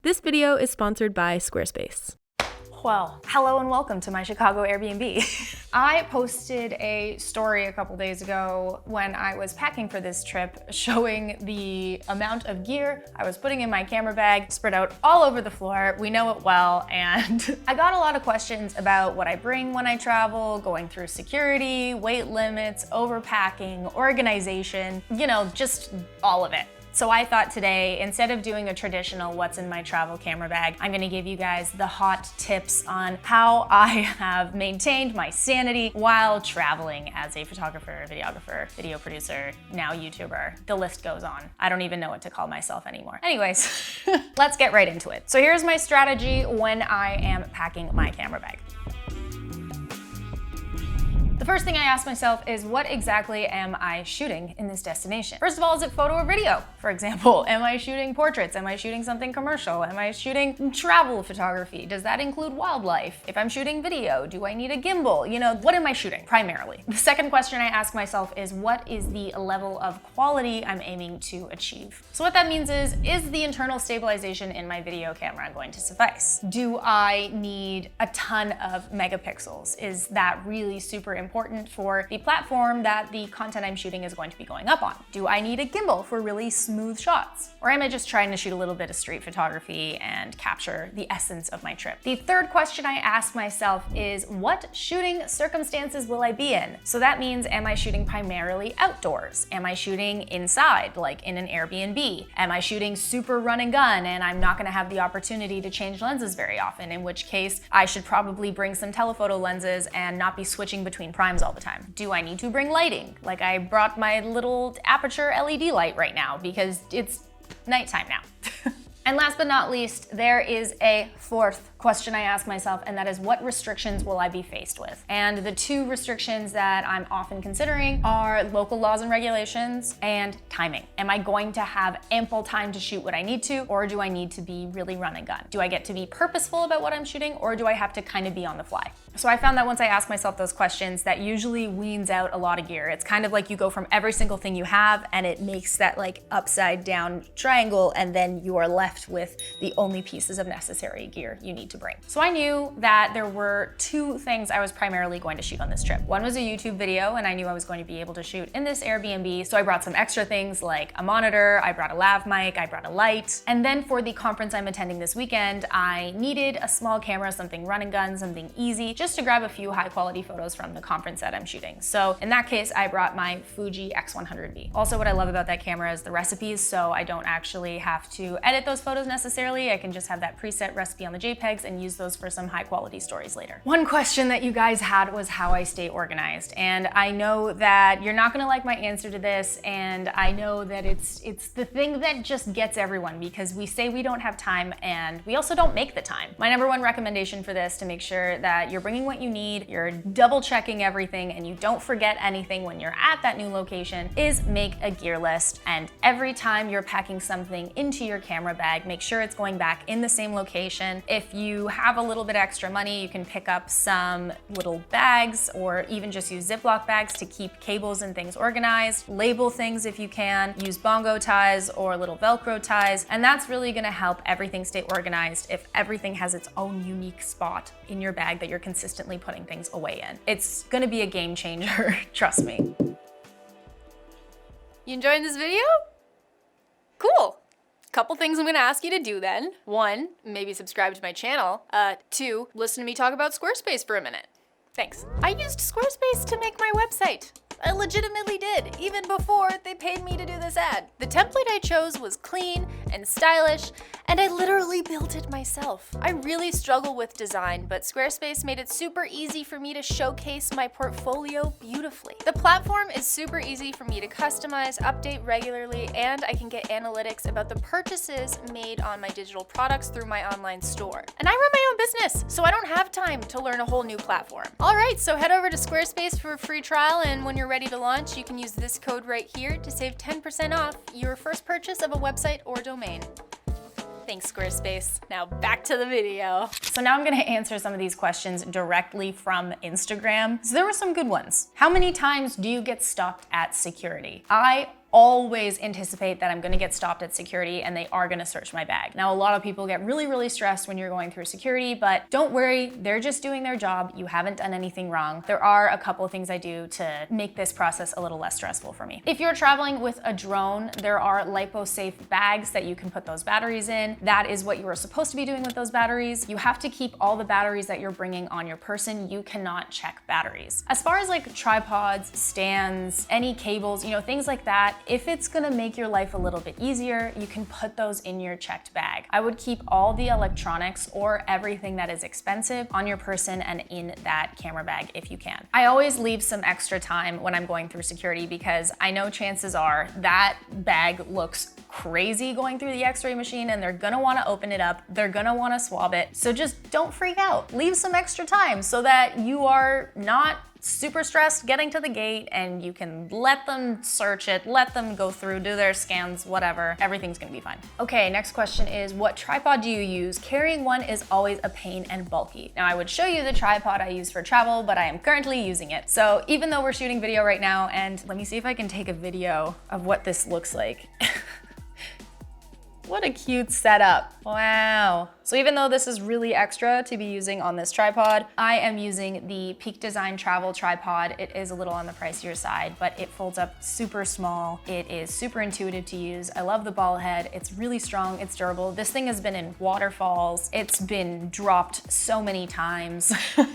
This video is sponsored by Squarespace. Well, hello and welcome to my Chicago Airbnb. I posted a story a couple days ago when I was packing for this trip showing the amount of gear I was putting in my camera bag spread out all over the floor. We know it well, and I got a lot of questions about what I bring when I travel, going through security, weight limits, overpacking, organization, you know, just all of it. So I thought today, instead of doing a traditional what's in my travel camera bag, I'm gonna give you guys the hot tips on how I have maintained my sanity while traveling as a photographer, videographer, video producer, now YouTuber. The list goes on. I don't even know what to call myself anymore. Anyways, let's get right into it. So here's my strategy when I am packing my camera bag. The first thing I ask myself is, what exactly am I shooting in this destination? First of all, is it photo or video? For example, am I shooting portraits? Am I shooting something commercial? Am I shooting travel photography? Does that include wildlife? If I'm shooting video, do I need a gimbal? You know, what am I shooting primarily? The second question I ask myself is, what is the level of quality I'm aiming to achieve? So what that means is the internal stabilization in my video camera going to suffice? Do I need a ton of megapixels? Is that really super important for the platform that the content I'm shooting is going to be going up on? Do I need a gimbal for really smooth shots? Or am I just trying to shoot a little bit of street photography and capture the essence of my trip? The third question I ask myself is, what shooting circumstances will I be in? So that means, am I shooting primarily outdoors? Am I shooting inside, like in an Airbnb? Am I shooting super run and gun and I'm not gonna have the opportunity to change lenses very often, in which case I should probably bring some telephoto lenses and not be switching between primes all the time? Do I need to bring lighting? Like, I brought my little aperture LED light right now because it's nighttime now. And last but not least, there is a fourth question I ask myself, and that is, what restrictions will I be faced with? And the two restrictions that I'm often considering are local laws and regulations and timing. Am I going to have ample time to shoot what I need to, or do I need to be really run and gun? Do I get to be purposeful about what I'm shooting, or do I have to kind of be on the fly? So I found that once I ask myself those questions, that usually weans out a lot of gear. It's kind of like you go from every single thing you have and it makes that like upside down triangle, and then you are left with the only pieces of necessary gear you need to bring. So I knew that there were two things I was primarily going to shoot on this trip. One was a YouTube video, and I knew I was going to be able to shoot in this Airbnb, so I brought some extra things like a monitor, I brought a lav mic, I brought a light. And then for the conference I'm attending this weekend, I needed a small camera, something run and gun, something easy, just to grab a few high quality photos from the conference that I'm shooting. So in that case, I brought my Fuji X100V. Also, what I love about that camera is the recipes, so I don't actually have to edit those photos necessarily. I can just have that preset recipe on the JPEGs and use those for some high quality stories later. One question that you guys had was how I stay organized. And I know that you're not gonna like my answer to this, and I know that it's the thing that just gets everyone, because we say we don't have time and we also don't make the time. My number one recommendation for this, to make sure that you're bringing what you need, you're double checking everything, and you don't forget anything when you're at that new location, is make a gear list. And every time you're packing something into your camera bag, make sure it's going back in the same location. If you have a little bit extra money, you can pick up some little bags, or even just use Ziploc bags to keep cables and things organized. Label things if you can. Use bongo ties or little Velcro ties, and that's really gonna help everything stay organized if everything has its own unique spot in your bag that you're consistently putting things away in. It's gonna be a game changer, trust me. You enjoying this video? Cool. Couple things I'm gonna ask you to do then. 1, maybe subscribe to my channel. 2, listen to me talk about Squarespace for a minute. Thanks. I used Squarespace to make my website. I legitimately did, even before they paid me to do this ad. The template I chose was clean and stylish, and I literally built it myself. I really struggle with design, but Squarespace made it super easy for me to showcase my portfolio beautifully. The platform is super easy for me to customize, update regularly, and I can get analytics about the purchases made on my digital products through my online store. And I run my own business, so I don't have time to learn a whole new platform. All right, so head over to Squarespace for a free trial, and when you're ready to launch, you can use this code right here to save 10% off your first purchase of a website or domain. Thanks, Squarespace. Now back to the video. So now I'm gonna answer some of these questions directly from Instagram. So there were some good ones. How many times do you get stopped at security? I always anticipate that I'm gonna get stopped at security and they are gonna search my bag. Now, a lot of people get really, really stressed when you're going through security, but don't worry, they're just doing their job. You haven't done anything wrong. There are a couple of things I do to make this process a little less stressful for me. If you're traveling with a drone, there are lipo-safe bags that you can put those batteries in. That is what you are supposed to be doing with those batteries. You have to keep all the batteries that you're bringing on your person. You cannot check batteries. As far as like tripods, stands, any cables, you know, things like that, if it's gonna make your life a little bit easier, you can put those in your checked bag. I would keep all the electronics or everything that is expensive on your person and in that camera bag if you can. I always leave some extra time when I'm going through security because I know chances are that bag looks crazy going through the x-ray machine and they're gonna wanna open it up, they're gonna wanna swab it. So just don't freak out. Leave some extra time so that you are not super stressed getting to the gate and you can let them search it, let them go through, do their scans, whatever. Everything's gonna be fine. Okay, next question is, what tripod do you use? Carrying one is always a pain and bulky. Now, I would show you the tripod I use for travel, but I am currently using it. So even though we're shooting video right now, and let me see if I can take a video of what this looks like. What a cute setup. Wow. So even though this is really extra to be using on this tripod, I am using the Peak Design Travel Tripod. It is a little on the pricier side, but it folds up super small. It is super intuitive to use. I love the ball head. It's really strong, it's durable. This thing has been in waterfalls. It's been dropped so many times.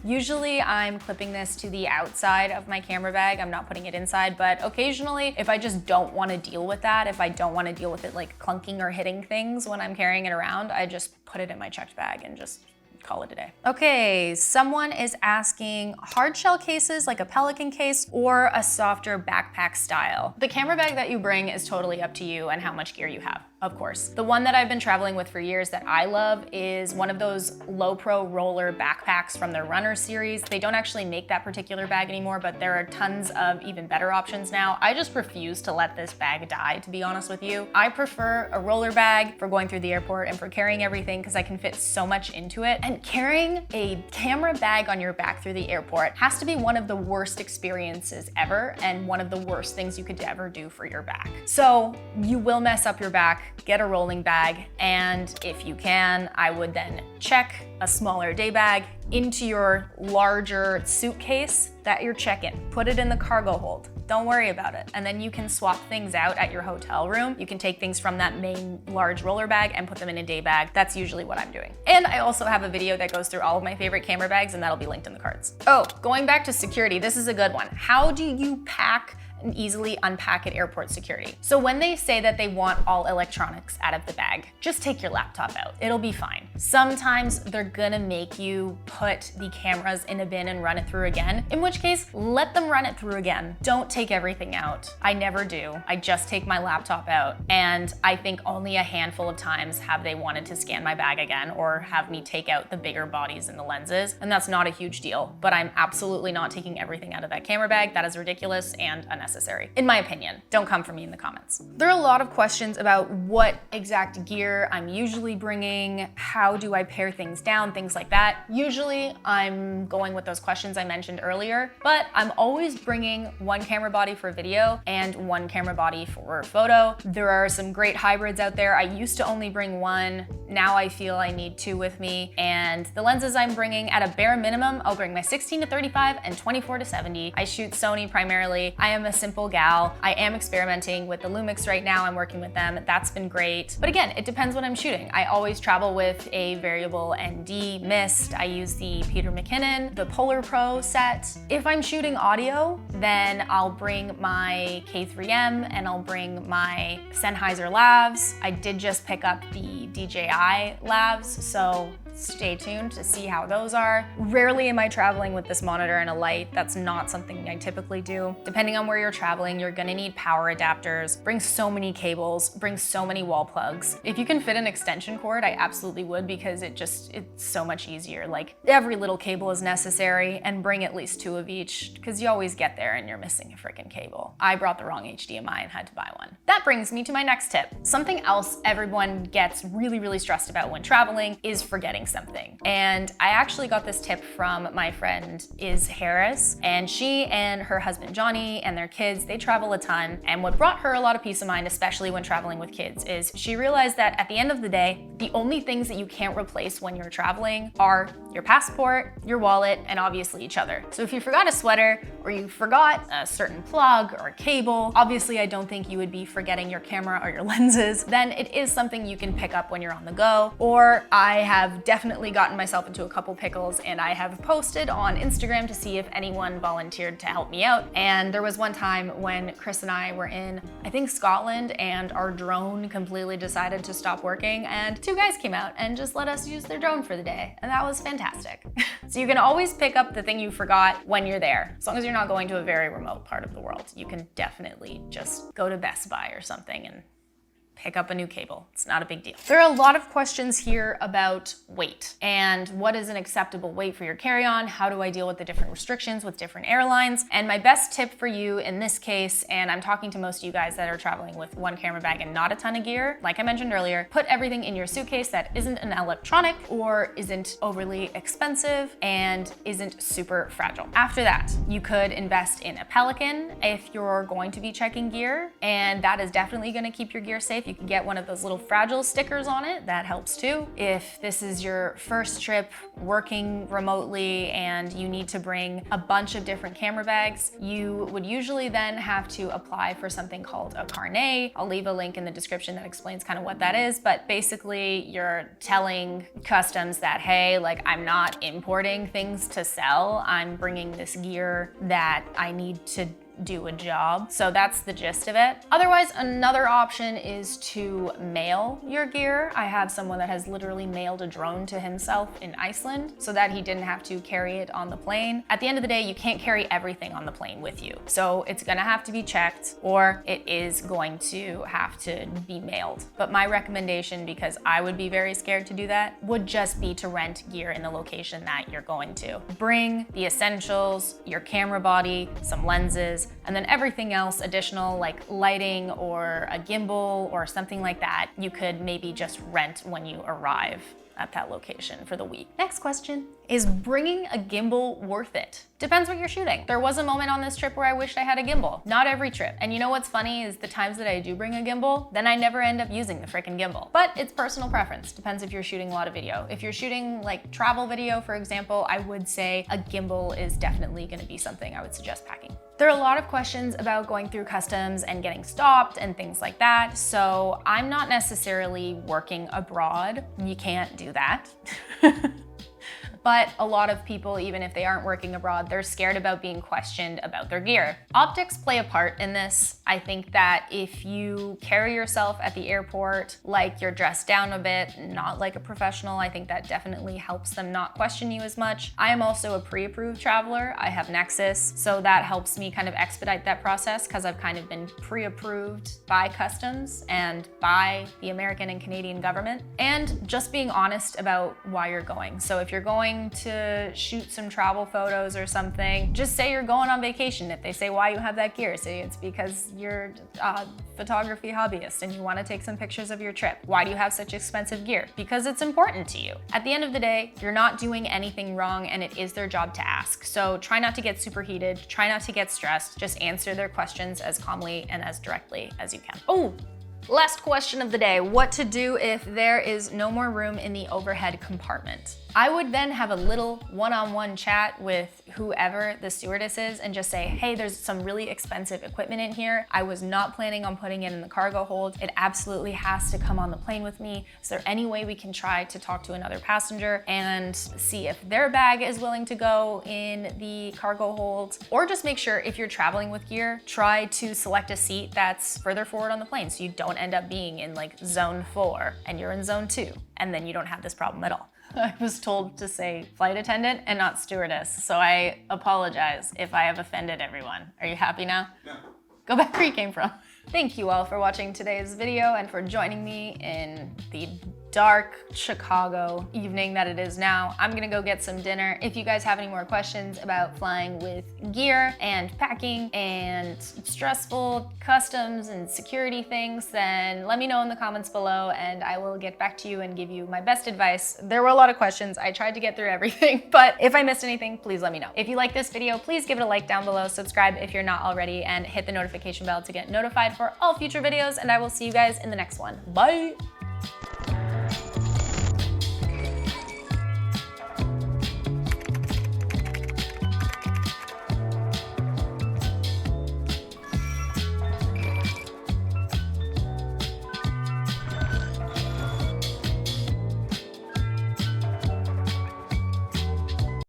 Usually I'm clipping this to the outside of my camera bag. I'm not putting it inside, but occasionally if I just don't wanna deal with that, if I don't wanna deal with it like clunking or hitting things when I'm carrying it around, I just put it in my checked bag and just call it a day. Okay, someone is asking hard shell cases like a Pelican case or a softer backpack style. The camera bag that you bring is totally up to you and how much gear you have. Of course. The one that I've been traveling with for years that I love is one of those low pro roller backpacks from their Runner series. They don't actually make that particular bag anymore, but there are tons of even better options now. I just refuse to let this bag die, to be honest with you. I prefer a roller bag for going through the airport and for carrying everything because I can fit so much into it. And carrying a camera bag on your back through the airport has to be one of the worst experiences ever and one of the worst things you could ever do for your back. So you will mess up your back. Get a rolling bag, and if you can, I would then check a smaller day bag into your larger suitcase that you're checking. Put it in the cargo hold. Don't worry about it. And then you can swap things out at your hotel room. You can take things from that main large roller bag and put them in a day bag. That's usually what I'm doing. And I also have a video that goes through all of my favorite camera bags, and that'll be linked in the cards. Oh, going back to security, this is a good one. How do you pack and easily unpack at airport security? So when they say that they want all electronics out of the bag, just take your laptop out. It'll be fine. Sometimes they're gonna make you put the cameras in a bin and run it through again, in which case, let them run it through again. Don't take everything out. I never do. I just take my laptop out, and I think only a handful of times have they wanted to scan my bag again or have me take out the bigger bodies and the lenses, and that's not a huge deal, but I'm absolutely not taking everything out of that camera bag. That is ridiculous and unnecessary. In my opinion. Don't come for me in the comments. There are a lot of questions about what exact gear I'm usually bringing, how do I pare things down, things like that. Usually I'm going with those questions I mentioned earlier, but I'm always bringing one camera body for video and one camera body for photo. There are some great hybrids out there. I used to only bring one. Now I feel I need two with me. And the lenses I'm bringing, at a bare minimum, I'll bring my 16-35 and 24-70. I shoot Sony primarily. I am a simple gal. I am experimenting with the Lumix right now. I'm working with them. That's been great. But again, it depends what I'm shooting. I always travel with a variable ND mist. I use the Peter McKinnon, the Polar Pro set. If I'm shooting audio, then I'll bring my K3M and I'll bring my Sennheiser lavs. I did just pick up the DJI lavs, so stay tuned to see how those are. Rarely am I traveling with this monitor and a light. That's not something I typically do. Depending on where you're traveling, you're gonna need power adapters. Bring so many cables, bring so many wall plugs. If you can fit an extension cord, I absolutely would, because it's so much easier. Like, every little cable is necessary, and bring at least two of each, because you always get there and you're missing a freaking cable. I brought the wrong HDMI and had to buy one. That brings me to my next tip. Something else everyone gets really stressed about when traveling is forgetting something. And I actually got this tip from my friend its.lizziepeirce, and she and her husband Johnny and their kids, they travel a ton. And what brought her a lot of peace of mind, especially when traveling with kids, is she realized that at the end of the day, the only things that you can't replace when you're traveling are your passport, your wallet, and obviously each other. So if you forgot a sweater or you forgot a certain plug or cable, obviously I don't think you would be forgetting your camera or your lenses, then it is something you can pick up when you're on the go. Or I have definitely gotten myself into a couple pickles, and I have posted on Instagram to see if anyone volunteered to help me out. And there was one time when Chris and I were in, I think, Scotland, and our drone completely decided to stop working, and two guys came out and just let us use their drone for the day. And that was fantastic. So you can always pick up the thing you forgot when you're there. As long as you're not going to a very remote part of the world, you can definitely just go to Best Buy or something and pick up a new cable. It's not a big deal. There are a lot of questions here about weight and what is an acceptable weight for your carry-on. How do I deal with the different restrictions with different airlines? And my best tip for you in this case, and I'm talking to most of you guys that are traveling with one camera bag and not a ton of gear, like I mentioned earlier, put everything in your suitcase that isn't an electronic or isn't overly expensive and isn't super fragile. After that, you could invest in a Pelican if you're going to be checking gear, and that is definitely going to keep your gear safe. You can get one of those little fragile stickers on it. That helps too. If this is your first trip working remotely and you need to bring a bunch of different camera bags, you would usually then have to apply for something called a carnet. I'll leave a link in the description that explains kind of what that is, but basically you're telling customs that, hey, like, I'm not importing things to sell. I'm bringing this gear that I need to do a job. So that's the gist of it. Otherwise, another option is to mail your gear. I have someone that has literally mailed a drone to himself in Iceland so that he didn't have to carry it on the plane. At the end of the day, you can't carry everything on the plane with you. So it's gonna have to be checked, or it is going to have to be mailed. But my recommendation, because I would be very scared to do that, would just be to rent gear in the location that you're going to. Bring the essentials, your camera body, some lenses, and then everything else additional, like lighting or a gimbal or something like that, you could maybe just rent when you arrive at that location for the week. Next question, is bringing a gimbal worth it? Depends what you're shooting. There was a moment on this trip where I wished I had a gimbal. Not every trip. And you know what's funny is the times that I do bring a gimbal, then I never end up using the frickin' gimbal. But it's personal preference. Depends if you're shooting a lot of video. If you're shooting like travel video, for example, I would say a gimbal is definitely gonna be something I would suggest packing. There are a lot of questions about going through customs and getting stopped and things like that. So I'm not necessarily working abroad. You can't do that. But a lot of people, even if they aren't working abroad, they're scared about being questioned about their gear. Optics play a part in this. I think that if you carry yourself at the airport like you're dressed down a bit, not like a professional, I think that definitely helps them not question you as much. I am also a pre-approved traveler. I have Nexus, so that helps me kind of expedite that process because I've kind of been pre-approved by customs and by the American and Canadian government. And just being honest about why you're going. So if you're going to shoot some travel photos or something, just say you're going on vacation. If they say why you have that gear, say it's because you're a photography hobbyist and you want to take some pictures of your trip. Why do you have such expensive gear? Because it's important to you. At the end of the day, you're not doing anything wrong and it is their job to ask. So try not to get super heated, try not to get stressed, just answer their questions as calmly and as directly as you can. Oh, last question of the day, what to do if there is no more room in the overhead compartment? I would then have a little one-on-one chat with whoever the stewardess is and just say, hey, there's some really expensive equipment in here. I was not planning on putting it in the cargo hold. It absolutely has to come on the plane with me. Is there any way we can try to talk to another passenger and see if their bag is willing to go in the cargo hold? Or just make sure if you're traveling with gear, try to select a seat that's further forward on the plane so you don't end up being in like zone 4 and you're in zone 2, and then you don't have this problem at all. I was told to say flight attendant and not stewardess, so I apologize if I have offended everyone. Are you happy now? No. Go back where you came from. Thank you all for watching today's video and for joining me in the dark Chicago evening that it is now. I'm gonna go get some dinner. If you guys have any more questions about flying with gear and packing and stressful customs and security things, then let me know in the comments below and I will get back to you and give you my best advice. There were a lot of questions. I tried to get through everything, but if I missed anything, please let me know. If you like this video, please give it a like down below, subscribe if you're not already, and hit the notification bell to get notified for all future videos, and I will see you guys in the next one. Bye!